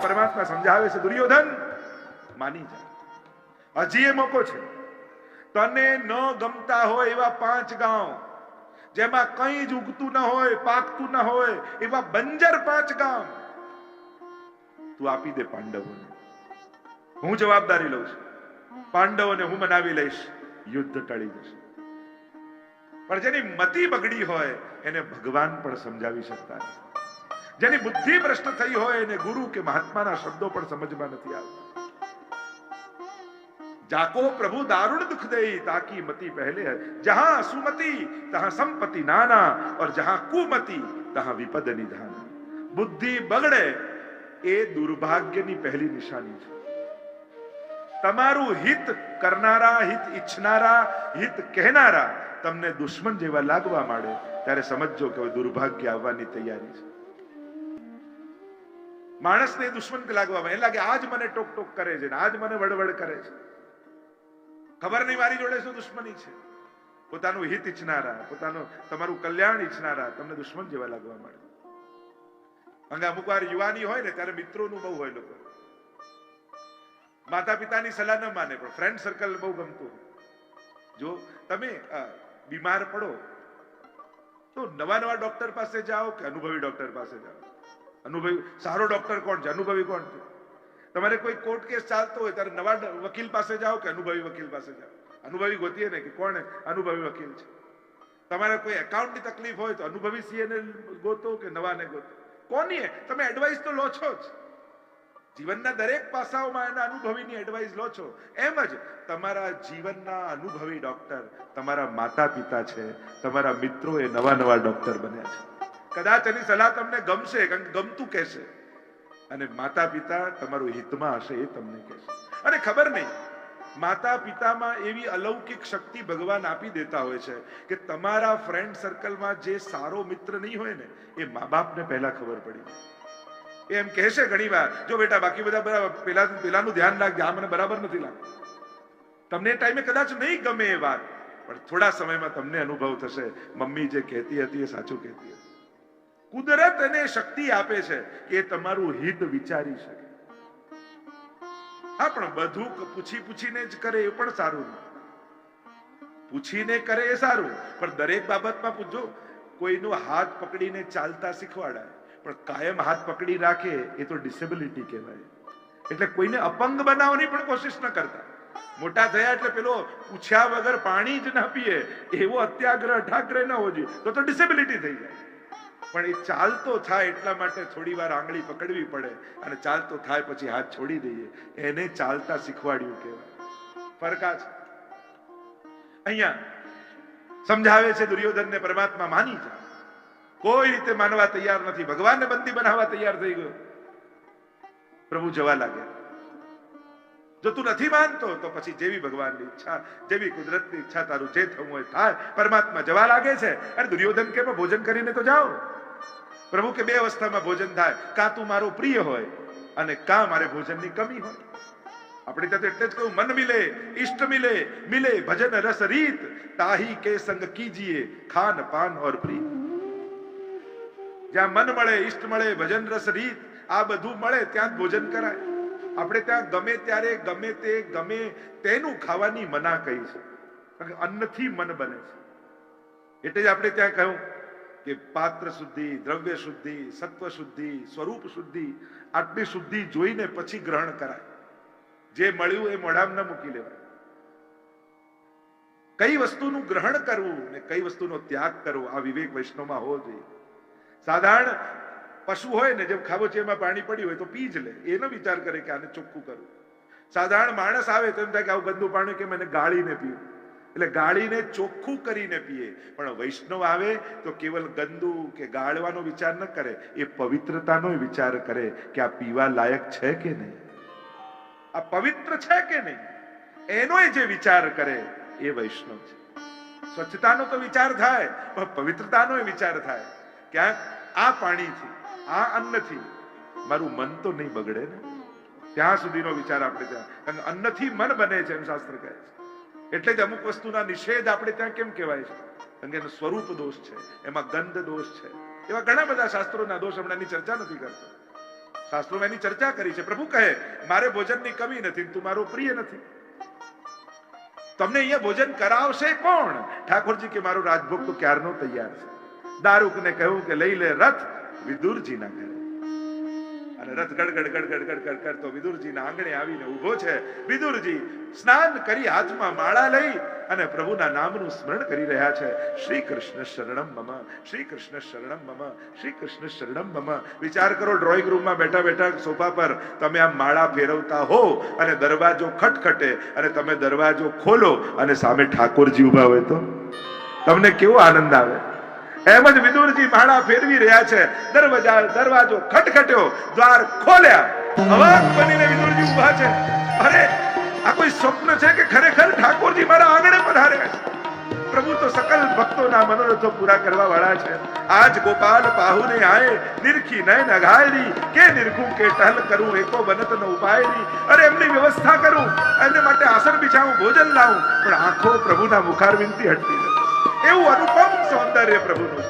પરમાત્મા સમજાવે છે, દુર્યોધન માની જા, હજી એ મોકો છે. તને ન ગમતા હોય એવા 5 ગામ, જેમાં કંઈ જ ઉગતું ન હોય, પાકતું ન હોય, એવા બંજર 5 ગામ તું આપી દે પાંડવોને. હું જવાબદારી લઉં છું, પાંડવોને હું મનાવી લઈશ, યુદ્ધ ટળી જશે. પણ જેની મતિ બગડી હોય એને ભગવાન પણ સમજાવી શકતા નથી. જેની બુદ્ધિ ભ્રષ્ટ થઈ હોય એને ગુરુ કે મહાત્માના શબ્દો પણ સમજમાં નથી આવતા. जाको प्रभु दारुण दुख दे ताकि मति पहले है, जहां सुमति तहां संपत्ति नाना और जहां कुमति तहां विपद निधाना. बुद्धि बगड़े એ દુર્ભાગ્યની પહેલી નિશાની છે. તમારું હિત કરનારા, હિત ઈચ્છનારા, હિત કહેનારા તમને દુશ્મન જેવા લાગવા માંડે ત્યારે સમજો કે દુર્ભાગ્ય આવવાની તૈયારી છે. માણસને દુશ્મન લાગવા માંડે, લાગે આજ મને ટોક ટોક કરે છે, આજ મને વડવડ કરે છે. ખબર નહીં મારી જોડે શું દુશ્મની છે. પોતાનું હિત ઈચ્છનારા, પોતાનું તમારું કલ્યાણ ઈચ્છનારા તમને દુશ્મન જેવા લાગવા માંડે. અને અમુક વાર યુવાની હોય ને ત્યારે મિત્રોનું બહુ હોય, લોકો માતા પિતાની સલાહ ન માને પણ ફ્રેન્ડ સર્કલ બહુ ગમતું હોય. જો તમે બીમાર પડો તો નવા નવા ડોક્ટર પાસે જાઓ કે અનુભવી ડોક્ટર પાસે જાઓ? અનુભવી સારો ડોક્ટર કોણ છે? અનુભવી કોણ છે? તમારે કોઈ કોર્ટ કેસ ચાલતો હોય ત્યારે નવા વકીલ પાસે જાઓ કે અનુભવી વકીલ પાસે જાઓ? અનુભવી ગોતીએ ને કે કોણ અનુભવી વકીલ છે. તમારે કોઈ એકાઉન્ટની તકલીફ હોય તો અનુભવી સીએ ને ગોતો કે નવાને ગોતો? કોની તમે એડવાઇસ તો લો છો જ. જીવનના દરેક પાસાઓમાં એના અનુભવીની એડવાઇસ લો છો. એમ જ તમારા જીવનના અનુભવી ડોક્ટર તમારા માતા પિતા છે, તમારા મિત્રો એ નવા નવા ડોક્ટર બન્યા છે. કદાચ એની સલાહ તમને ગમશે, કારણ કે ગમતું કહેશે, અને માતા પિતા તમારું હિતમાં હશે એ તમને કહેશે. અને ખબર નહીં, માતા પિતામાં એવી અલૌકિક શક્તિ ભગવાન આપી દેતા હોય છે કે તમારા ફ્રેન્ડ સર્કલમાં જે સારો મિત્ર નહીં હોય ને એ મા બાપને પહેલા ખબર પડી જાય. એમ કહેશે ઘણી વાર, જો બેટા બાકી બધા બરાબર, પેલાનું ધ્યાન રાખજે, આ મને બરાબર નથી લાગતું. તમને એ ટાઈમે કદાચ નહીં ગમે એ વાત, પણ થોડા સમયમાં તમને અનુભવ થશે મમ્મી જે કહેતી હતી એ સાચું કહેતી હતી. કુદરત એને શક્તિ આપે છે કે એ તમારું હિત વિચારી શકે. હા, પણ બધું પૂછી પૂછીને જ કરે એ પણ સારું નહીં. પૂછીને કરે એ સારું, પણ દરેક બાબતમાં પૂછજો. કોઈનો હાથ પકડીને ચાલતા શીખવાડાય, પણ કાયમ હાથ પકડી રાખે એ તો ડિસેબિલિટી કહેવાય. એટલે કોઈને અપંગ બનાવવાની પણ કોશિશ ન કરતા. મોટા થયા એટલે પેલો પૂછ્યા વગર પાણી જ ન પીએ એવો અત્યાગ્રહ અઠાગ્રહ ન હોવો જોઈએ, તો ડિસેબિલિટી થઈ જાય. પણ એ ચાલતો થાય એટલા માટે થોડી વાર આંગળી પકડવી પડે, અને ચાલતો થાય પછી હાથ છોડી દઈએ, એને ચાલતા શીખવાડ્યું કહેવાય. ફરક આ છે. અહીંયા સમજાવે છે દુર્યોધનને પરમાત્મા માની જા. કોઈ રીતે માનવા તૈયાર નથી. ભગવાનને બંદી બનાવવા તૈયાર થઈ ગયો. પ્રભુ જવા લાગે. જો તું નથી માનતો તો પછી જેવી ભગવાનની ઈચ્છા, જેવી કુદરતની ઈચ્છા, તારું જે થવું હોય થાય. પરમાત્મા જવા લાગે છે. અને દુર્યોધન કે ભોજન કરીને તો જાઓ. પ્રભુ કે 2 અવસ્થામાં ભોજન થાય, કાં તું મારો પ્રિય હોય અને કાં મારે ભોજનની કમી હોય. આપણે ત્યાં તો એટલે જ કહ્યું, મન મિલે ઇષ્ટ મિલે, મિલે ભજન રસ રીત, તાહી કે સંગ કીજીએ ખાન પાન ઓર પ્રીત. જ્યાં મન મળે, ઇષ્ટ મળે, ભજન રસ રીત આ બધું મળે ત્યાં ભોજન કરાય. આપણે ત્યાં ગમે ત્યારે ગમે તે ગમે તેનું ખાવાની મના કહી છે, કારણ કે અન્નથી મન બને છે. એટલે જ આપણે ત્યાં કહ્યું કે પાત્ર શુદ્ધિ, દ્રવ્ય શુદ્ધિ, સત્વ શુદ્ધિ, સ્વરૂપ શુદ્ધિ, આટલી શુદ્ધિ જોઈને પછી ગ્રહણ કરાય. જે મળ્યું એ મોઢામાં ન મૂકી લેવાય. કઈ વસ્તુનું ગ્રહણ કરવું ને કઈ વસ્તુનો ત્યાગ કરવો, આ વિવેક વૈષ્ણવમાં હોવો જોઈએ. સાધારણ પશુ હોય ને, જેમ ખાબોચીયામાં પાણી પડ્યું હોય તો પી જ લે, એનો વિચાર કરે કે આને ચોખ્ખું કરવું. સાધારણ માણસ આવે તો એમ થાય કે આવું ગંદુ પાણી કે મને ગાળીને પીવું, એટલે ગાળીને ચોખ્ખું કરીને પીએ. પણ વૈષ્ણવ આવે તો કેવલ ગંદુ કે ગાળવાનો વિચાર ન કરે, એ પવિત્રતાનો વિચાર કરે કે આ પીવા લાયક છે કે નહીં, આ પવિત્ર છે કે નહીં, એનો જે વિચાર કરે એ વૈષ્ણવ છે. સ્વચ્છતાનો તો વિચાર થાય, પણ પવિત્રતાનો વિચાર થાય. ક્યાંક આ પાણીથી, આ અન્નથી મારું મન તો નહીં બગડે ને, ત્યાં સુધીનો વિચાર આપણે ત્યાં. કારણ કે અન્નથી મન બને છે એમ શાસ્ત્ર કહે છે. એટલે જ અમુક વસ્તુના નિષેધ આપણે ત્યાં કેમ કહેવાય છે? કારણ કે એનો સ્વરૂપ દોષ છે, એમાં ગંધ દોષ છે. એવા ઘણા બધા શાસ્ત્રોના દોષ, હમણાંની ચર્ચા નથી કરતો. શાસ્ત્રોમાં એની ચર્ચા કરી છે. પ્રભુ કહે મારે ભોજનની કમી નથી, તું મારો પ્રિય નથી. તમને અહીંયા ભોજન કરાવશે કોણ? ઠાકોરજી કે મારો રાજભોગ તો ક્યારનો તૈયાર છે. દારૂકને કહ્યું કે લઈ લે રથ વિદુરજીના ઘરે. અને રથ ગડગડ ગડગડ ગડગડ કરતો વિદુરજીના આંગણે આવીને ઊભો છે. વિદુરજી સ્નાન કરી હાથમાં માળા લઈ અને પ્રભુના નામનું સ્મરણ કરી રહ્યા છે. શ્રી કૃષ્ણ શરણમ મમ, શ્રી કૃષ્ણ શરણમ મમ, શ્રી કૃષ્ણ શરણમ મમ. વિચાર કરો, ડ્રોઈંગ રૂમમાં બેઠા બેઠા સોફા પર તમે આમ માળા ફેરવતા હો અને દરવાજો ખટખટે અને તમે દરવાજો ખોલો અને સામે ઠાકોરજી ઉભા હોય તો તમને કેવો આનંદ આવે. એમ જ વિદુરજી માળા ફેરવી રહ્યા છે. દરવાજો ખટખટ્યો, દ્વાર ખોલ્યા, અવાક બનીને વિદુરજી ઉભા છે. અરે આ કોઈ સ્વપ્ન છે કે ખરેખર ઠાકોરજી મારા આંગણે પધાર્યા છે? પ્રભુ તો સકલ ભક્તોના મનોરથો પૂરા કરવા વાળા છે. આજ ગોપાલ પાહુને આએ નિરખી નયન અઘાયરી કે નિરખું કે ટહલ કરું એકો બનત ન ઉપાયરી. અરે એમની વ્યવસ્થા કરું, એમને માટે આસન બિછાવું, ભોજન લાવું, પણ આંખો પ્રભુના મુખારવિંદથી હટતી નથી. એવું અનુપમ સૌંદર્ય પ્રભુનું છે.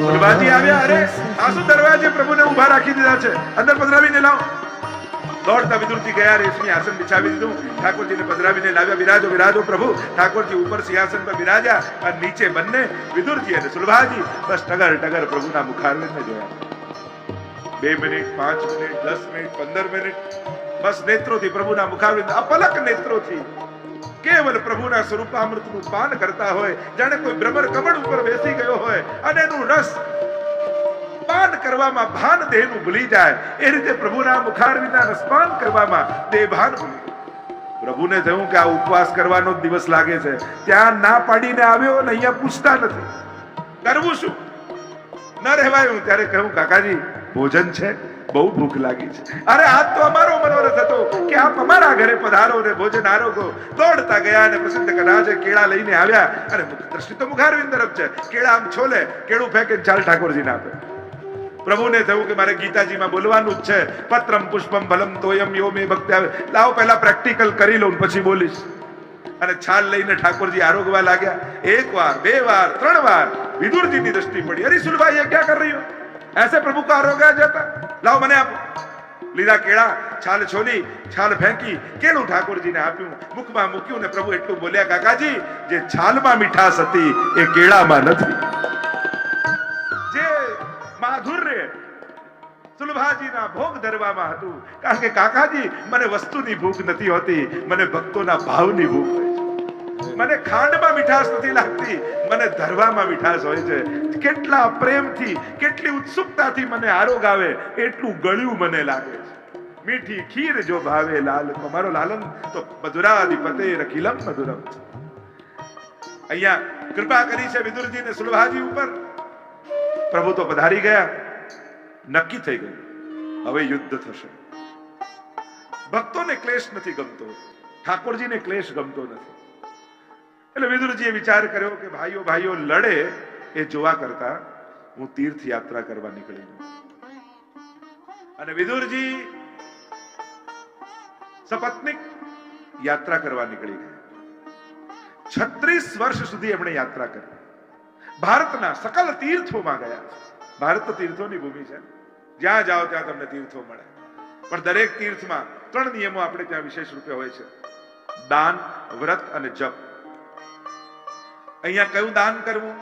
સુરભાજી આવ્યા, અરે આસુ દરવાજે પ્રભુને ઉભા રાખી દીધા છે, અંદર પધરાવીને લાવો. દોડતા વિદુરજી ગયા, રેશમી આસન બિછાવી દીધું, ઠાકોરજીને પધરાવીને લાવ્યા. વિરાજો વિરાજો પ્રભુ. ઠાકોરજી ઉપર સિંહાસન પર બિરાજ્યા અને નીચે બંને વિદુરજી અને સુરભાજી બસ ટગર ટગર પ્રભુના મુખારવિંદને જોયા. 2 મિનિટ, 5 મિનિટ, 10 મિનિટ, 15 મિનિટ, બસ નેત્રોથી પ્રભુના મુખારવિંદ, અપલક નેત્રોથી કેવલ પ્રભુના સ્વરૂપામૃતનું પાન કરતા હોય, જાણે કોઈ ભ્રમર કમળ ઉપર બેસી ગયો હોય અને એનું રસ પાન કરવામાં ભાન દેહનું ભૂલી જાય, એ રીતે પ્રભુના મુખારવિંદના રસપાન કરવામાં દેહ ભાન ભૂલી જાય. પ્રભુને થયું કે આ ઉપવાસ કરવાનો દિવસ લાગે છે, ત્યાં ના પાડીને આવ્યો ને અહીંયા પૂછતા નથી, કરવું શું? ન રહેવાયું. ત્યારે કહ્યું કાકાજી ભોજન છે, બહુ ભૂખ લાગી છે. અરે આજ તો અમારો મનોરથ હતો કે આપ અમારા ઘરે પધારો ને ભોજન આરોગો. દોડતા ગયા અને પ્રસિદ્ધ કરાજે કેળા લઈને આવ્યા અને દ્રષ્ટિ તો મુખારવિંદ તરફ છે. કેળા આમ છોલે, કેળું ફેંકે ચાલ ઠાકોરજીને આપે. પ્રભુને થયું કે મારે ગીતાજીમાં બોલવાનું જ છે, પત્રમ પુષ્પમ ફલમ તોયમ યો મે ભક્તિ આવે. લાવો પહેલા પ્રેક્ટિકલ કરી લઉં પછી બોલીશ. અને છાલ લઈને ઠાકોરજી આરોગવા લાગ્યા. 1 વાર, 2 વાર, 3 વાર વિદુરજીની દ્રષ્ટિ પડી. અરે સુરભાઈ ये क्या कर रही हो? ऐसे प्रभु का आरोग्य जाता. लाओ મને આપો. લીધા કેળા, છાલ છોલી, છાલ ફેંકી, કેળું ઠાકોરજીને આપ્યું, મુખમાં મૂક્યું ને પ્રભુ એટલું બોલ્યા, કાકાજી જે છાલમાં મીઠાશ હતી એ કેળામાં નથી. જે માધુર્ય સુલભાજીના ભોગ ધરવામાં હતું, કારણ કે કાકાજી મને વસ્તુની ભૂખ નથી હોતી, મને ભક્તોના ભાવની ભૂખ હોય છે. મને ખાંડમાં મીઠાશ નથી લાગતી, મને ધરવામાં મીઠાશ હોય છે. કેટલા પ્રેમથી, કેટલી ઉત્સુકતાથી મને આરોગ આવે એટલું ગળ્યું મને લાગે છે. મીઠી ખીર જો ભાવે લાલ, મારો લાલન તો મધુરાધિપતે રખિલમ મધુરમ છે. અહીંયા કૃપા કરી છે વિદુરજી ને સુલભાજી ઉપર. પ્રભુ તો પધારી ગયા. નક્કી થઈ ગયું હવે યુદ્ધ થશે. ભક્તોને ક્લેશ નથી ગમતો, ઠાકોરજીને ક્લેશ ગમતો નથી. એટલે વિદુરજીએ વિચાર કર્યો કે ભાઈઓ ભાઈઓ લડે એ જોવા કરતા હું તીર્થ યાત્રા કરવા નીકળી. અને વિદુરજી સપત્નિક યાત્રા કરવા નીકળી ગયા. 36 વર્ષ સુધી એમણે યાત્રા કરી. ભારતના સકલ તીર્થોમાં ગયા. ભારત તીર્થોની ભૂમિ છે, જ્યાં જાઓ ત્યાં તમને તીર્થો મળે. પણ દરેક તીર્થમાં 3 નિયમો આપણે ત્યાં વિશેષ રૂપે હોય છે: દાન, વ્રત અને જપ. અહીંયા કયું દાન કરવું,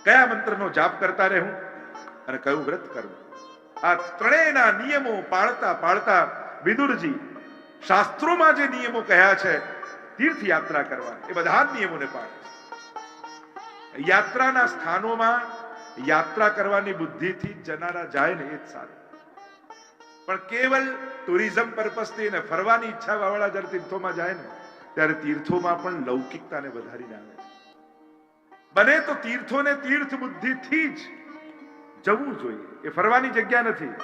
કયા મંત્રનો જાપ કરતા રહેવું અને કયું વ્રત કરવું, આ ત્રણેયના નિયમો પાળતા પાળતા વિદુરજી શાસ્ત્રોમાં જે નિયમો કહ્યા છે તીર્થ યાત્રા કરવા, એ બધા નિયમોને પાળે છે. યાત્રાના સ્થાનોમાં યાત્રા કરવાની બુદ્ધિથી જનારા જાય ને એ જ સારું. પણ કેવલ ટુરિઝમ પર્પસથી ને ફરવાની ઈચ્છા વાળા જ્યારે તીર્થોમાં જાય ને ત્યારે તીર્થોમાં પણ લૌકિકતાને વધારીને આવે છે. બને તો તીર્થોને તીર્થ બુદ્ધિથી જ જવું જોઈએ. એ ફરવાની જગ્યા નથી,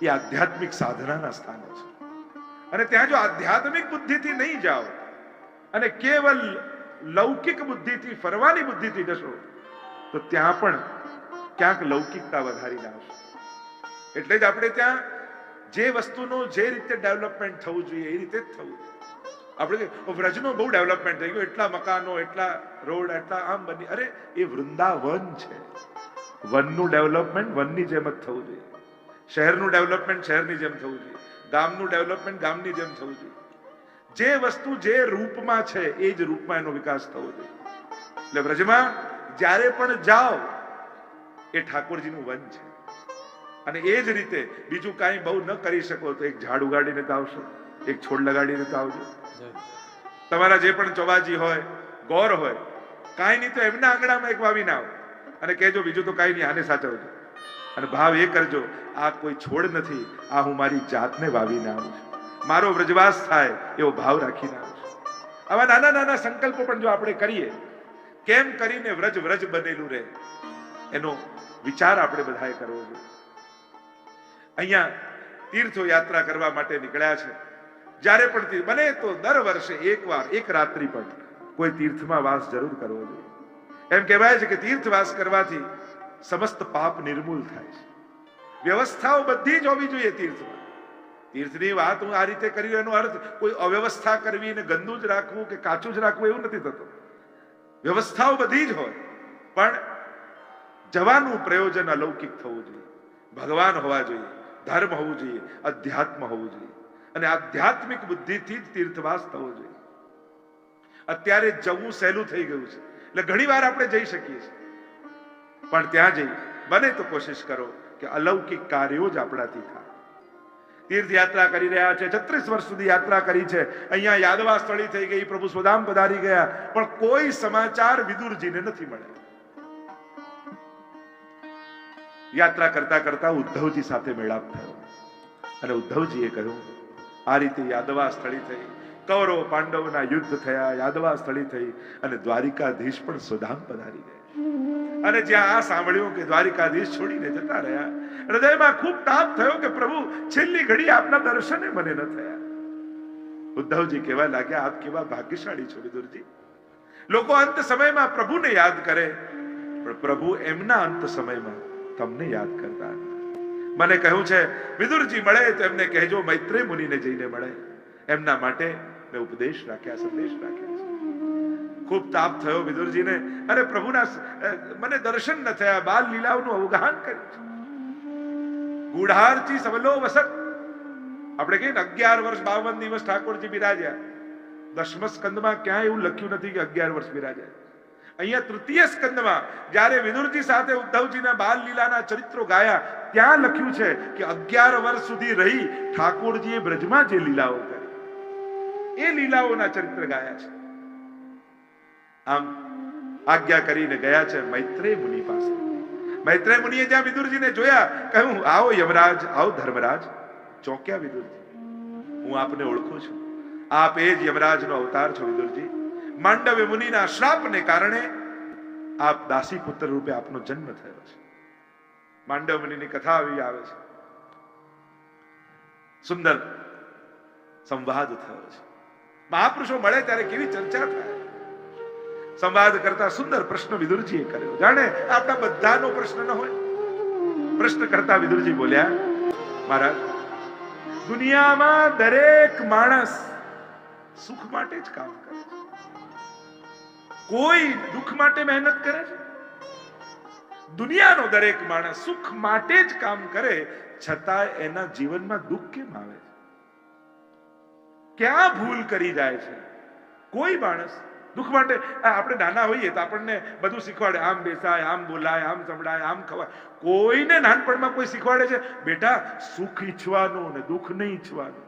એ આધ્યાત્મિક સાધનાના સ્થાનો છે. અને ત્યાં જો આધ્યાત્મિક બુદ્ધિથી નહીં જાઓ અને કેવલ લૌકિક બુદ્ધિથી, ફરવાની બુદ્ધિથી જશો તો ત્યાં પણ ક્યાંક લૌકિકતા વધારીને આવશે. એટલે જ આપણે ત્યાં જે વસ્તુનો જે રીતે ડેવલપમેન્ટ થવું જોઈએ એ રીતે જ થવું જોઈએ. આપણે વ્રજનો બહુ ડેવલપમેન્ટ થઈ ગયું, એટલા મકાનો, એટલા રોડ, એટલા આમ બની. અરે એ વૃંદાવન છે, વનનું ડેવલપમેન્ટ વનની જેમ જ થવું જોઈએ. શહેરનું ડેવલપમેન્ટ શહેરની જેમ થવું જોઈએ, ગામનું ડેવલપમેન્ટ ગામની જેમ થવું જોઈએ. જે વસ્તુ જે રૂપમાં છે એ જ રૂપમાં એનો વિકાસ થવો જોઈએ. એટલે વ્રજમાં જ્યારે પણ જાઓ એ ઠાકોરજીનું વન છે. અને એ જ રીતે બીજું કાંઈ બહુ ન કરી શકો તો એક ઝાડ ઉગાડીને તો આવશો, એક છોડ લગાડીને તો આવજો. તમારા જે પણ ચોબાજી હોય, ગોર હોય, કાંઈ નહીં તો એમના આંગણામાં એક વાવીને આવો અને કહેજો બીજું તો કાંઈ નહીં, આને સાચવજો. અને ભાવ એ કરજો, આ કોઈ છોડ નથી, આ હું મારી જાતને વાવીને આવું છું, મારો વ્રજવાસ થાય એવો ભાવ રાખીને આવું છું. આવા નાના નાના સંકલ્પો પણ જો આપણે કરીએ, કેમ કરીને વ્રજ વ્રજ બનેલું રહે એનો વિચાર આપણે બધાએ કરવો જોઈએ. અહીંયા તીર્થો યાત્રા કરવા માટે નીકળ્યા છે. જ્યારે પણ બને તો દર વર્ષે એકવાર એક રાત્રિ પણ કોઈ તીર્થમાં વાસ જરૂર કરવો જોઈએ. એમ કહેવાય છે કે તીર્થવાસ કરવાથી સમસ્ત પાપ નિર્મૂલ થાય છે. વ્યવસ્થાઓ બધી જ હોવી જોઈએ તીર્થમાં. તીર્થની વાત હું આ રીતે કરી એનો અર્થ કોઈ અવ્યવસ્થા કરવી ને ગંદુ જ રાખવું કે કાચું જ રાખવું એવું નથી થતું. વ્યવસ્થાઓ બધી જ હોય, પણ જવાનું પ્રયોજન અલૌકિક થવું જોઈએ, ભગવાન હોવા જોઈએ, ધર્મ હોવું જોઈએ, અધ્યાત્મ હોવું જોઈએ. અને આધ્યાત્મિક બુદ્ધિથી જ તીર્થવાસ થવો જોઈએ. અત્યારે જવું સહેલું થઈ ગયું છે, એટલે ઘણી વાર આપણે જઈ શકીએ છીએ, પણ ત્યાં જઈ બને તો કોશિશ કરો કે અલૌકિક કાર્યો જ આપણાથી થાય. તીર્થયાત્રા કરી રહ્યા છે, 36 વર્ષ સુધી યાત્રા કરી છે. અહીંયા યાદવા સ્થળી થઈ ગઈ, પ્રભુ સ્વધામ પધારી ગયા, પણ કોઈ સમાચાર વિદુરજીને નથી મળ્યા. યાત્રા કરતા કરતા ઉદ્ધવજી સાથે મેળાપ થયો અને ઉદ્ધવજીએ કહ્યું, આ રીતે યાદવા સ્થળી થઈ, કૌરવ પાંડવના યુદ્ધ થયા, યાદવા સ્થળી થઈ અને દ્વારિકાધીશ પણ સ્વધામ પધારી ગયા. અને જ્યાં આ સાંભળ્યું કે દ્વારિકાધીશ છોડીને જતા રહ્યા, હૃદયમાં ખૂબ તાપ થયો કે પ્રભુ છેલ્લી ઘડી આપના દર્શને મને ન થયા. ઉદ્ધવજી કહેવા લાગ્યા, આપ કેવા ભાગ્યશાળી છો વિદુરજી. લોકો અંત સમયમાં પ્રભુને યાદ કરે, પણ પ્રભુ એમના અંત સમયમાં તમને યાદ કરતા. મને કહ્યું છે વિદુરજી મળે તો એમને કહેજો મૈત્રેય મુનિને જઈને મળે. એમના માટે મેં ઉપદેશ રાખ્યા, સંદેશ રાખ્યા છે. ખૂબ તાપ થયો વિદુરજીને, અરે પ્રભુના મને દર્શન ન થયા, બાલ લીલાઓનું અવગાહન કર્યું છે. ગુઢારચી સવલો વસત, આપણે કહીએ ને 11 વર્ષ 52 દિવસ ઠાકોરજી બિરાજ્યા. દશમ સ્કંદમાં ક્યાંય એવું લખ્યું નથી કે 11 વર્ષ બિરાજ્યા. અહીંયા તૃતીય સ્કંદમાં જ્યારે વિદુરજી સાથે ઉદ્ધવજીના બાલ લીલાના ચરિત્રો ગાયા, ત્યાં લખ્યું છે કે 11 વર્ષ સુધી રહી ઠાકોરજીએ બ્રજમાં જે લીલાઓ કરી એ લીલાઓના ચરિત્ર ગાયા છે. આમ આજ્ઞા કરીને ગયા છે મૈત્રેય મુનિ પાસે. મૈત્રેય મુનિએ જ્યાં વિદુરજીને જોયા, કહ્યું, આવો યમરાજ, આવો ધર્મરાજ. ચોક્યા વિદુરજી, હું આપને ઓળખું છું, આપ એ જ યમરાજનો અવતાર છો વિદુરજી. માંડવ્ય મુનિના શ્રાપને કારણે આપ દાસી પુત્ર રૂપે આપનો જન્મ થયો છે. માંડવ્ય મુનિની કથા આવી આવે છે. સુંદર સંવાદ થયો છે. મહાપુરુષો મળે ત્યારે કેવી ચર્ચા થાય. સંવાદ કરતા સુંદર પ્રશ્ન વિદુરજીએ કર્યો. જાણે આપણા બધાનો પ્રશ્ન ન હોય. પ્રશ્ન કરતા વિદુરજી બોલ્યા, મહારાજ, દુનિયામાં દરેક માણસ સુખ માટે જ કામ કરે છે, કોઈ દુઃખ માટે મહેનત કરે છે? દુનિયાનો દરેક માણસ સુખ માટે જ કામ કરે, છતાં એના જીવનમાં દુઃખ કેમ આવે છે? ક્યાં ભૂલ કરી જાય છે? કોઈ માણસ દુઃખ માટે, આપણે નાના હોઈએ તો આપણને બધું શીખવાડે, આમ બેસાય, આમ બોલાય, આમ સંભળાય, આમ ખવાય. કોઈને નાનપણમાં કોઈ શીખવાડે છે બેટા સુખ ઈચ્છવાનું ને દુઃખ નહીં ઈચ્છવાનું?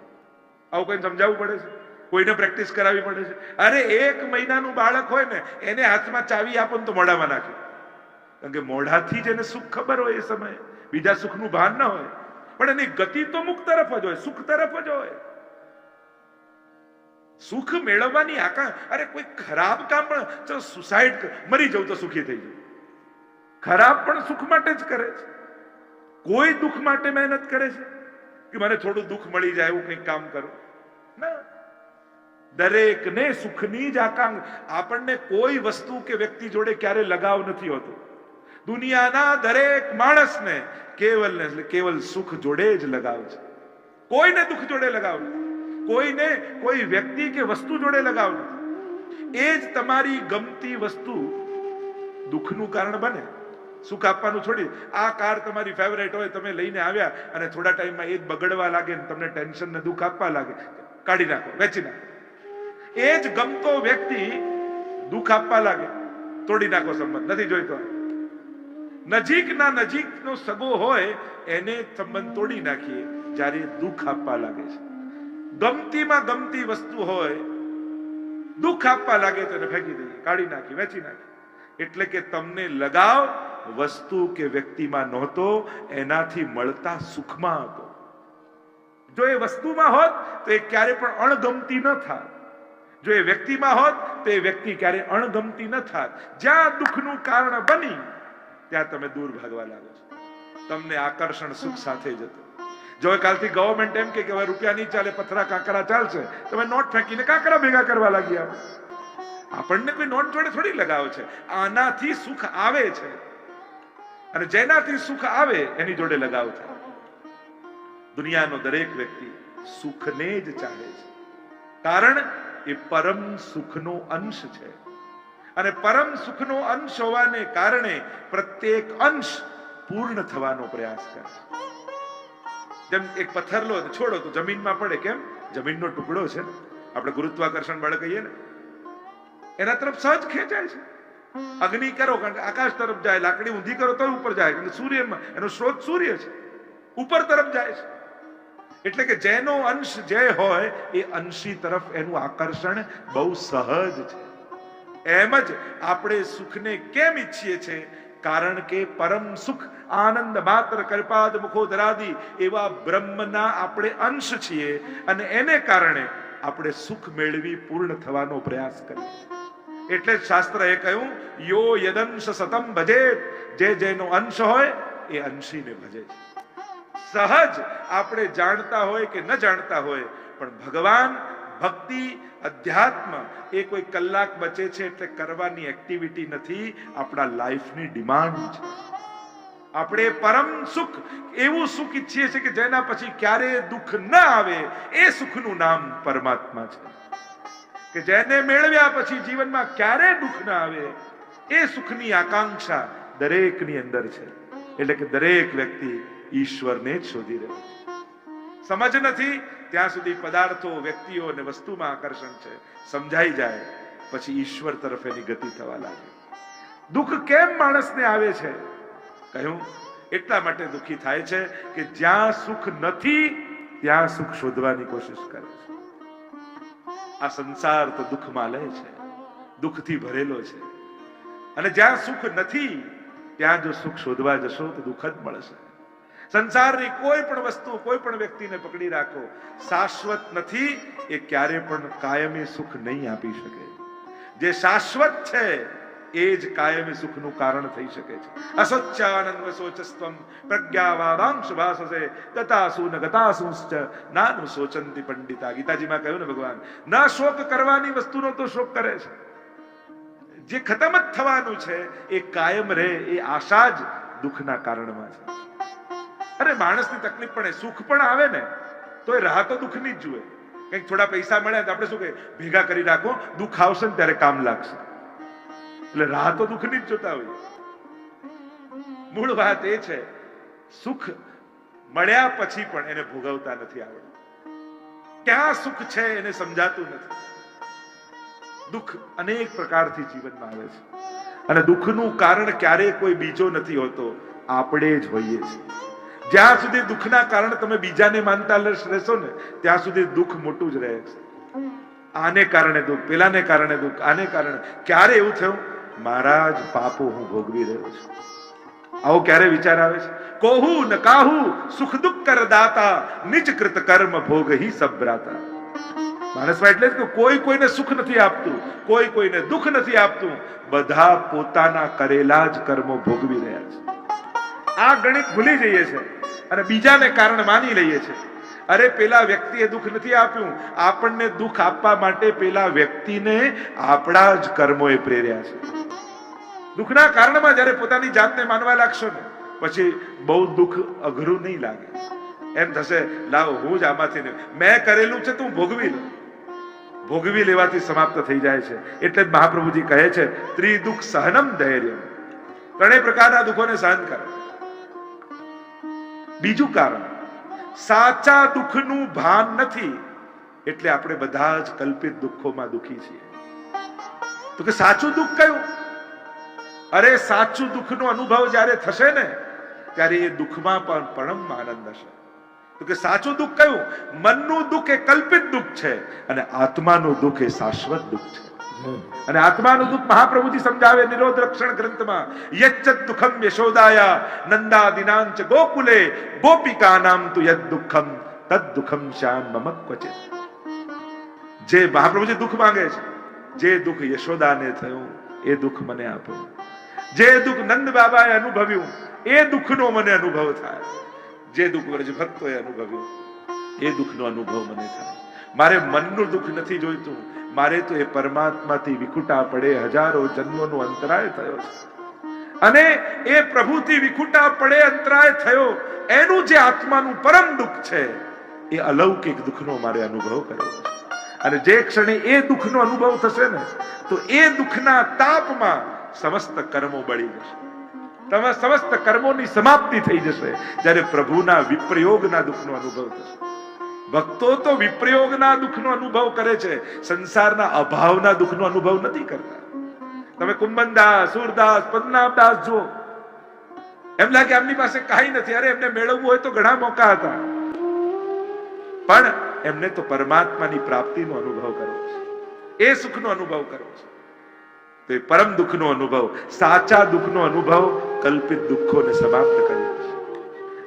આવું કોઈને સમજાવવું પડે છે? કોઈને પ્રેક્ટિસ કરાવવી પડે છે? અરે 1 મહિનાનું બાળક હોય ને, એને હાથમાં ચાવી આપો ને તો મોઢામાં નાખે, કારણ કે મોઢાથી જ એને સુખ ખબર હોય. એ સમયે બીજા સુખનું ભાન ન હોય, પણ એની ગતિ તો મુખ તરફ જ હોય, સુખ તરફ જ હોય. સુખ મેળવવાની આકાંક્ષા. અરે કોઈ ખરાબ કામ પણ, ચલો સુસાઇડ, મરી જવું તો સુખી થઈ જાય, ખરાબ પણ સુખ માટે જ કરે છે. કોઈ દુઃખ માટે મહેનત કરે છે કે મને થોડું દુઃખ મળી જાય એવું કંઈક કામ કરું? ના, દરેકને સુખની જ આકાંક્ષા. આપણને કોઈ વસ્તુ કે વ્યક્તિ જોડે ક્યારે લગાવ નથી હોતો. દુનિયાના દરેક માણસને કેવલ સુખ જોડે જ લગાવ છે. કોઈને દુઃખ જોડે લગાવ નથી, કોઈને કોઈ વ્યક્તિ કે વસ્તુ જોડે લગાવ નથી. એ જ તમારી ગમતી વસ્તુ દુઃખનું કારણ બને સુખ આપવાનું છોડી, આ કાર તમારી ફેવરેટ હોય, તમે લઈને આવ્યા અને થોડા ટાઈમમાં એ જ બગડવા લાગે ને તમને ટેન્શન ને દુઃખ આપવા લાગે, કાઢી નાખો, વેચી નાખો. એ જ ગમતો વ્યક્તિ દુઃખ આપવા લાગે, તોડી નાખો સંબંધ, નથી જોઈતો. નજીકના નજીકનો સગો હોય એને સંબંધ તોડી નાખીએ જ્યારે દુઃખ આપવા લાગે છે. ગમતીમાં ગમતી વસ્તુ હોય, દુઃખ આપવા લાગે તો એને ફેંકી દઈએ, કાઢી નાખી, વેચી નાખી. એટલે કે તમને લગાવ વસ્તુ કે વ્યક્તિમાં નહોતો, એનાથી મળતા સુખમાં હતો. જો એ વસ્તુમાં હોત તો એ ક્યારે પણ અણગમતી ન થાત, જો એ વ્યક્તિમાં હોત તો એ વ્યક્તિ ક્યારે અણગમતી ન થાત. જ્યાં દુઃખનું કારણ બની ત્યાં તમે દૂર ભાગવા લાગો છો, તમને આકર્ષણ સુખ સાથે જ હતું. જો કાલથી ગવર્મેન્ટ એમ કે હવે રૂપિયા નહીં ચાલે, પથરા કાંકરા ચાલશે, તમે નોટ ફેંકીને કાંકરા ભેગા કરવા લાગ્યા. આપણને કોઈ નોટ જોડે થોડી લગાવ છે, આનાથી સુખ આવે છે અને જેનાથી સુખ આવે એની જોડે લગાવ છે. દુનિયાનો દરેક વ્યક્તિ સુખને જ ચાહે છે, કારણ એ પરમ સુખનો અંશ છે અને પરમ સુખનો અંશ હોવાને કારણે પ્રત્યેક અંશ પૂર્ણ થવાનો પ્રયાસ કરે છે. જેમ એક પથ્થર લો છોડો તો જમીનમાં પડે, કેમ? જમીનનો ટુકડો છે, આપણે ગુરુત્વાકર્ષણ બળ કહીએ ને, એના તરફ સહજ ખેંચાય છે. અગ્નિ કરો કારણ કે આકાશ તરફ જાય, લાકડી ઊંધી કરો તો ઉપર જાય, કારણ કે સૂર્યમાં એનો સ્ત્રોત સૂર્ય છે, ઉપર તરફ જાય છે. એટલે કે જેનો અંશ જે હોય એ અંશી તરફ એનું આકર્ષણ બહુ સહજ છે. એમ જ આપણે સુખને કેમ ઈચ્છીએ છીએ? કારણ કે પરમ સુખ આનંદ માત્ર કલ્પાદ મુખોદરાદી એવા બ્રહ્મના આપણે અંશ છીએ અને એને કારણે આપણે સુખ મેળવી પૂર્ણ થવાનો પ્રયાસ કરીએ. એટલે જ શાસ્ત્રએ કહ્યું, યો યદંશ સતમ ભજેત, જે જેનો અંશ હોય એ અંશીને ભજે છે. સહજ આપણે જાણતા હોય કે ન જાણતા હોય, પણ ભગવાન, ભક્તિ, અધ્યાત્મ એ કોઈ કલાક બચે છે એટલે કરવાની એક્ટિવિટી નથી, આપણા લાઈફની ડિમાન્ડ છે. આપણે પરમ સુખ, એવું સુખ ઈચ્છીએ છીએ કે જેના પછી ક્યારે દુઃખ ન આવે, એ સુખનું નામ પરમાત્મા છે. કે જેને મેળવ્યા પછી જીવનમાં ક્યારે દુઃખ ન આવે, એ સુખની આકાંક્ષા દરેકની અંદર છે. એટલે કે દરેક વ્યક્તિ ઈશ્વરને જ શોધી રહ્યો છે. સમજ નથી ત્યાં સુધી પદાર્થો, વ્યક્તિઓ અને વસ્તુમાં આકર્ષણ છે. સમજાઈ જાય પછી ઈશ્વર તરફ એની ગતિ થવા લાગે. દુઃખ કેમ માણસને આવે છે? કહ્યું એટલા માટે દુઃખી થાય છે કે જ્યાં સુખ નથી ત્યાં સુખ શોધવાની કોશિશ કરે છે. આ સંસાર તો દુઃખમાં લે છે, દુઃખથી ભરેલો છે, અને જ્યાં સુખ નથી ત્યાં જો સુખ શોધવા જશો તો દુઃખ જ મળશે. સંસારની કોઈ પણ વસ્તુ, કોઈ પણ વ્યક્તિને પકડી રાખો, શાશ્વત નથી, એ ક્યારે પણ કાયમી સુખ નહીં આપી શકે. જે શાશ્વત છે એ જ કાયમી સુખનું કારણ થઈ શકે છે. અસોચ્યાનંદ સોચસ્ત્વમ પ્રજ્ઞાવાદાંશ ભાસસે ગતાસુ ન ગતાસુશ્ચ નાનુ સોચંતિ પંડિતા. ગીતાજીમાં કહ્યું ને ભગવાન, ન શોક કરવાની વસ્તુનો તો શોક કરે છે. જે ખતમ જ થવાનું છે એ કાયમ રહે, એ આશા જ દુઃખના કારણમાં છે. અરે માણસની તકલીફ પણ, સુખ પણ આવે ને તો એ રાહ તો દુઃખની જ જુએ. કંઈક થોડા પૈસા મળ્યા તો આપણે શું કહીએ, ભેગા કરી રાખો, દુઃખ આવશે ને ત્યારે કામ લાગશે. એટલે રાહ તો દુઃખની જ જોતા હોઈએ. મૂળ વાત એ છે, સુખ મળ્યા પછી પણ એને ભોગવતા નથી આવડતું. ક્યાં સુખ છે એને સમજાતું નથી. દુઃખ અનેક પ્રકારથી જીવનમાં આવે છે અને દુઃખનું કારણ ક્યારેય કોઈ બીજો નથી હોતો, આપણે જ હોઈએ છીએ. જ્યાં સુધી દુઃખના કારણે તમે બીજાને માનતા રહેશો ને ત્યાં સુધી દુઃખ મોટું જ રહે છે. આને કારણે દુઃખ, પેલાને કારણે દુઃખ, આને કારણે. ક્યારે એવું થયું, મારા જ પાપો હું ભોગવી રહ્યો છું, આવો ક્યારે વિચાર આવે છે? કોહુ ન કાહુ સુખ દુઃખ કર દાતા, નિજ કૃત કર્મ ભોગ હી સબ્રાતા. માણસમાં એટલે જ કે કોઈ કોઈને સુખ નથી આપતું, કોઈ કોઈને દુઃખ નથી આપતું, બધા પોતાના કરેલા જ કર્મો ભોગવી રહ્યા છે. આ ગણિત ભૂલી જઈએ છે અને બીજાને કારણ માની લઈએ છે. અરે પેલા વ્યક્તિએ દુઃખ નથી આપ્યું, આપણને દુઃખ આપવા માટે પેલા વ્યક્તિને આપણા જ કર્મોએ પ્રેર્યા છે. દુઃખના કારણમાં જ્યારે પોતાની જાતને માનવા લાગશો ને પછી બહુ દુઃખ અઘરું નહીં લાગે. એમ થશે, લાવો હું જ આમાંથી મેં કરેલું છે તું ભોગવી લે. ભોગવી લેવાથી સમાપ્ત થઈ જાય છે. એટલે જ મહાપ્રભુજી કહે છે, ત્રિદુઃખ સહનમ ધૈર્યમ. ત્રણેય પ્રકારના દુઃખોને સહન કરે. બીજું કારણ, સાચા દુઃખનું ભાન નથી એટલે આપણે બધા જ કલ્પિત દુઃખોમાં દુઃખી છીએ. તો કે સાચું દુઃખ કયું? અરે સાચું દુઃખનો અનુભવ જ્યારે થશે ને ત્યારે એ દુઃખમાં પણ પરમ આનંદ હશે. તો કે સાચું દુઃખ કયું? મનનું દુઃખ એ કલ્પિત દુઃખ છે અને આત્માનું દુઃખ એ શાશ્વત દુઃખ છે. અને આત્માનું દુઃખ મહાપ્રભુજી સમજાવે નિરોધ રક્ષણ ગ્રંથમાં, યચ્ચ દુઃખમ યશોદાયા નંદાદિનાંચ ગોકુલે ગોપિકાનામ તુ યદ દુઃખમ તદ દુઃખમ શ્યામ મમ ક્વચિત. જે મહાપ્રભુજી દુઃખ માંગે છે, જે દુઃખ યશોદાને થયું એ દુઃખ મને આપો. જે દુઃખ નંદ બાબાએ અનુભવ્યું એ દુઃખનો મને અનુભવ થાય. જે દુઃખ વ્રજ ભક્તોએ અનુભવ્યું એ દુઃખનો અનુભવ મને થાય. મારે મનનું દુઃખ નથી જોઈતું, મારે તો એ પરમાત્માથી વિખુટા પડે હજારો જન્મોનો અંતરાય થયો છે. અને એ પ્રભુથી વિખુટા પડે અંતરાય થયો એનું જે આત્માનું પરમ દુઃખ છે એ અલૌકિક દુઃખનો મારે અનુભવ કરવો છે. અને જે ક્ષણે એ દુઃખનો અનુભવ થશે ને તો એ દુઃખના તાપમાં સમસ્ત કર્મો બળી જશે. સમસ્ત કર્મોની સમાપ્તિ થઈ જશે જ્યારે પ્રભુના વિપ્રયોગના દુઃખનો અનુભવ થશે. ભક્તો તો વિપ્રયોગના દુઃખનો અનુભવ કરે છે, સંસારના અભાવના દુઃખનો અનુભવ નથી કરતા. તમે કુંભનદાસ, સુરદાસ, પદ્મનાભદાસ જુઓ, એમ લાગે એમની પાસે કાંઈ નથી. અરે એમને મેળવવું હોય તો ઘણા મોકા હતા, પણ એમને તો પરમાત્માની પ્રાપ્તિનો અનુભવ કરવો છે, એ સુખનો અનુભવ કરવો છે. તો એ પરમ દુઃખનો અનુભવ, સાચા દુઃખનો અનુભવ કલ્પિત દુઃખોને સમાપ્ત કરી છે.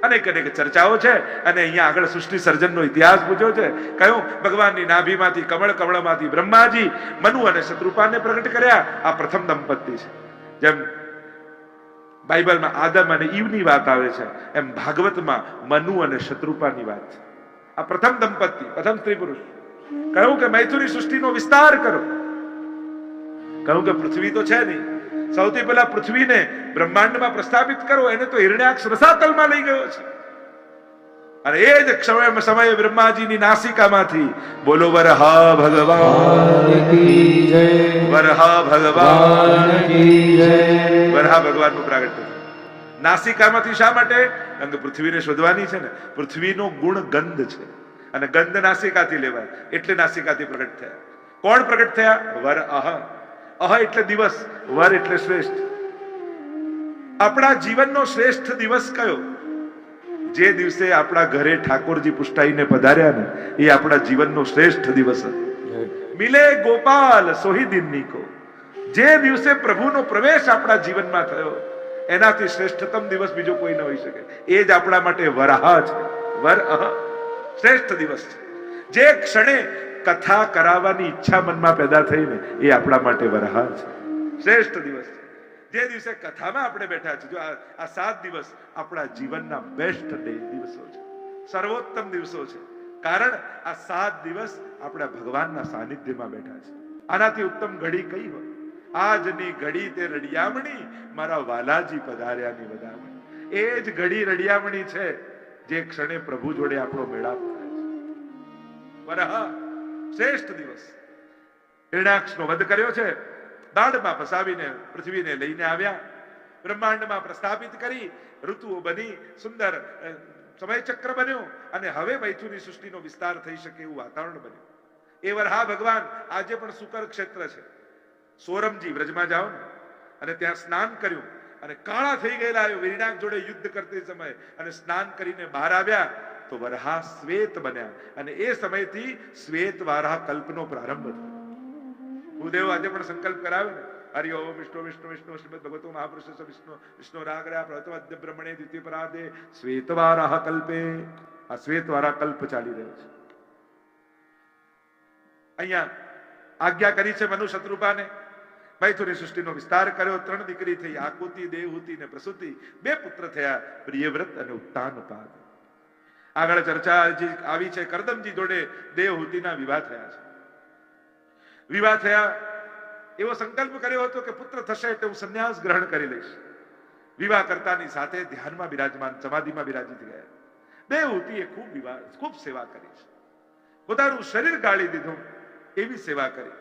અનેક અનેક ચર્ચાઓ છે. અને અહીંયા આગળ સૃષ્ટિ સર્જનનો ઇતિહાસ પૂછ્યો છે. કયો? ભગવાનની નાભીમાંથી કમળ, કમળમાંથી બ્રહ્માજી મનુ અને શત્રુપાને પ્રગટ કર્યા. આ પ્રથમ દંપતી છે. જેમ બાઇબલમાં આદમ અને ઈવની વાત આવે છે એમ ભાગવતમાં મનુ અને શત્રુપાની વાત છે. આ પ્રથમ દંપતી, પ્રથમ સ્ત્રી પુરુષ. કહ્યું કે મૈથુની સૃષ્ટિનો વિસ્તાર કરો. કહ્યું કે પૃથ્વી તો છે નહીં, સૌથી પહેલા પૃથ્વીને બ્રહ્માંડમાં પ્રસ્થાપિત કરો. એને તો હિરણ્યાક્ષ રસાતલમાં લઈ ગયો છે. અને એ જ સમયે બ્રહ્માજીની નાસિકામાંથી બોલો વરહા ભગવાન કી જય, વરહા ભગવાન કી જય, વરહા ભગવાનનું પ્રાગટ્ય થયું. નાસિકામાંથી શા માટે? કારણ કે પૃથ્વીને શોધવાની છે ને. પૃથ્વીનો ગુણ ગંધ છે અને ગંધ નાસિકાથી લેવાય, એટલે નાસિકાથી પ્રગટ થયા. કોણ પ્રગટ થયા? વર અહ. અહ એટલે દિવસ, વર એટલે શ્રેષ્ઠ. આપણા જીવનનો શ્રેષ્ઠ દિવસ કયો? જે દિવસે આપણા ઘરે ઠાકોરજી પુષ્ટાઈને પધાર્યા ને એ આપણા જીવનનો શ્રેષ્ઠ દિવસ હતો. મિલે ગોપાલ સોહી દિનની કો. જે દિવસે પ્રભુનો પ્રવેશ આપણા જીવનમાં થયો એનાથી શ્રેષ્ઠતમ દિવસ બીજો કોઈ ન હોઈ શકે. એ જ આપણા માટે વરહા છે. વર અહ શ્રેષ્ઠ દિવસ છે. જે ક્ષણે કથા કરાવવાની ઈચ્છા મનમાં પેદા થઈ ને એ આપણા માટે વરહા છે, શ્રેષ્ઠ દિવસ છે. જે દિવસે કથામાં આપણે બેઠા છીએ, જો આ 7 દિવસ આપણા જીવનના બેસ્ટ દિવસો છે, સર્વોત્તમ દિવસો છે. કારણ આ 7 દિવસ આપણા ભગવાનના સાનિધ્યમાં બેઠા છે. આનાથી ઉત્તમ ઘડી કઈ હોય? આજની ઘડી તે રડિયામણી, મારા વાલાજી પધાર્યાની વધામણી. એ જ ઘડી રડિયામણી છે જે ક્ષણે પ્રભુ જોડે આપણો મેળાપ થાય છે. વરહા શ્રેષ્ઠ દિવસ. હિરણ્યાક્ષનો વધ કર્યો છે, દાંડમાં ફસાવીને પૃથ્વીને લઈને આવ્યા, બ્રહ્માંડમાં પ્રસ્થાપિત કરી, ઋતુઓ બની, સુંદર સમયચક્ર બન્યો અને હવે મૈથુની સૃષ્ટિનો વિસ્તાર થઈ શકે એવું વાતાવરણ બન્યું. એ વરહા ભગવાન આજે પણ સુકર ક્ષેત્ર છે. સોરમજી વ્રજમાં જાઓ ને અને ત્યાં સ્નાન કર્યું અને કાળા થઈ ગયેલા હિરણ્યાક્ષ જોડે યુદ્ધ કરતી સમયે અને સ્નાન કરીને બહાર આવ્યા તો વરહા શ્વેત બન્યા અને એ સમયથી શ્વેત વારાહ કલ્પનો પ્રારંભ થયો. ભૂદેવ આજે પણ સંકલ્પ કરાવે ને, હરિ ઓમ વિષ્ણુ વિષ્ણુ વિષ્ણુ શ્રીમદ ભગવતો મહાપુરુષ વિષ્ણુ વિષ્ણુ રાગરા પ્રથમ બ્રહ્મણે દ્વિતીય પરાર્ધે શ્વેત વારાહ કલ્પે. આ શ્વેત વારાહ કલ્પ ચાલી રહ્યો છે. અહીંયા આજ્ઞા કરી છે મનુ શત્રુપાને, મૈથુની સૃષ્ટિનો વિસ્તાર કર્યો. 3 દીકરી થઈ, આકુતિ, દેવહૂતિ ને પ્રસૂતિ. 2 પુત્ર થયા, પ્રિયવ્રત અને ઉત્તાનપાદ. આગળ ચર્ચા આવી છે, કરદમજી જોડે દેવહૂતિના વિવાહ થયા છે. વિવાહ થયા, એવો સંકલ્પ કર્યો હતો કે પુત્ર થશે એટલે હું સંન્યાસ ગ્રહણ કરી લઈશ. વિવાહ કરતાની સાથે ધ્યાનમાં બિરાજમાન, સમાધિમાં બિરાજી ગયા. દેવહૂતિએ ખૂબ સેવા કરી છે. પોતાનું શરીર ગાળી દીધું એવી સેવા કરી.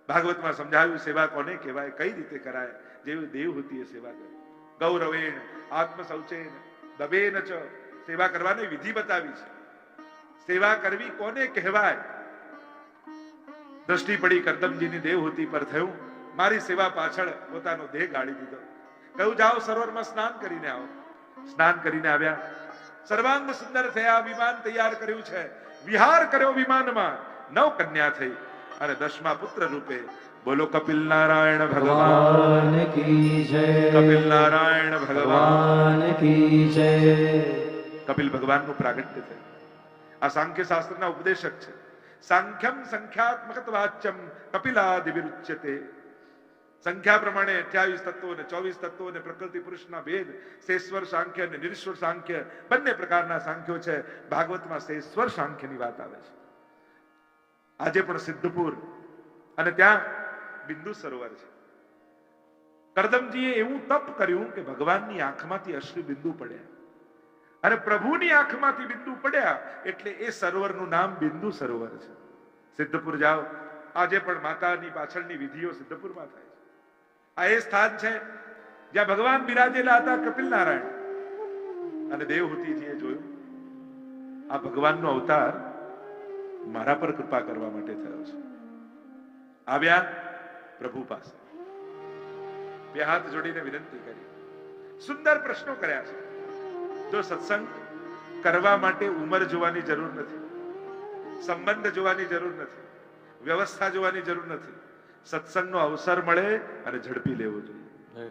ભાગવતમાં સમજાવ્યું સેવા કોને કહેવાય, કઈ રીતે કરાય, જેવી દેવહૂતિએ સેવા કરી. ગૌરવેણ આત્મશૌચેન દબેન ચ. સેવા કરવાની વિધિ બતાવી છે. સેવા કરવી કોને કહેવાય? દ્રષ્ટિ પડી કરદમજીની દેવહૂતિ પર, થયું મારી સેવા પાછળ પોતાનો દેહ ગાળી દીધો. કહ્યું જાઓ સરોવરમાં સ્નાન કરીને આવો. સ્નાન કરીને આવ્યા, સર્વાંગ સુંદર થયા, વિમાન તૈયાર કર્યું છે, વિહાર કર્યો વિમાનમાં, 9 કન્યા થઈ અને 10મા પુત્ર રૂપે. બોલો કપિલ નારાયણ ભગવાન કી જય. કપિલ નારાયણ ભગવાન. કી જય. કપિલ ભગવાનનું પ્રાગટ્ય થયું. આ સાંખ્ય શાસ્ત્રના ઉપદેશક છે. સાંખ્યમ સંખ્યાત્મકત્વાચ્યમ કપિલાદિવિરુચ્યતે. સંખ્યા પ્રમાણે 28 તત્વો અને 24 તત્વો અને પ્રકૃતિ પુરુષના ભેદ, શેશ્વર સાંખ્ય અને નિરીશ્વર સાંખ્ય બંને પ્રકારના સાંખ્યો છે. ભાગવતમાં શેશ્વર સાંખ્યની વાત આવે છે. આજે પણ સિદ્ધપુર અને ત્યાં બિંદુ સરોવર છે. કરદમજીએ એવું તપ કર્યું કે ભગવાનની આંખમાંથી અશ્રુ બિંદુ પડ્યા અને પ્રભુની આંખમાંથી બિંદુ પડ્યા એટલે એ સરોવરનું નામ બિંદુ સરોવર છે. સિદ્ધપુર જાઓ, આજે પણ માતાની પાછળની વિધિઓ સિદ્ધપુરમાં થાય છે. આ એ સ્થાન છે જ્યાં ભગવાન બિરાજેલા હતા કપિલ નારાયણ. અને દેવહૂતિજીએ જોયું આ ભગવાનનો અવતાર મારા પર કૃપા કરવા માટે થયો છે. આવ્યા પ્રભુ પાસે, 2 હાથ જોડીને વિનંતી કરી, સુંદર પ્રશ્નો કર્યા છે. જો સત્સંગ કરવા માટે ઉંમર જોવાની જરૂર નથી, સંબંધ જોવાની જરૂર નથી, વ્યવસ્થા જોવાની જરૂર નથી. સત્સંગનો અવસર મળે અને ઝડપી લેવો જોઈએ.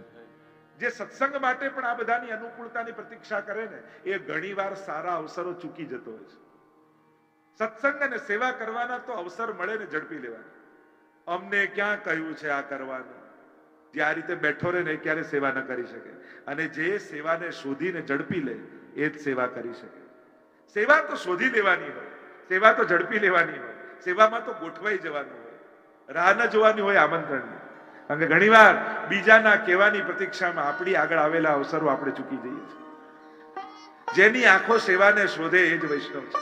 જે સત્સંગ માટે પણ આ બધાની અનુકૂળતાની પ્રતીક્ષા કરે ને, એ ઘણીવાર સારા અવસરો ચૂકી જતો હોય છે. સત્સંગ અને સેવા કરવાના તો અવસર મળે ને ઝડપી લેવાના. અમને ક્યાં કહ્યું છે આ કરવાનું? જે આ રીતે બેઠો રહે ને ક્યારે સેવા ન કરી શકે, અને જે સેવાને શોધીને ઝડપી લે એ જ સેવા કરી શકે. સેવા તો શોધી લેવાની હોય, સેવા તો ઝડપી લેવાની હોય, સેવામાં તો ગોઠવાઈ જવાનું હોય, રાહ ન જોવાની હોય આમંત્રણની. કારણ કે ઘણીવાર બીજાના કહેવાની પ્રતીક્ષામાં આપણી આગળ આવેલા અવસરો આપણે ચૂકી જઈએ છીએ. જેની આંખો સેવાને શોધે એ જ વૈષ્ણવ છે.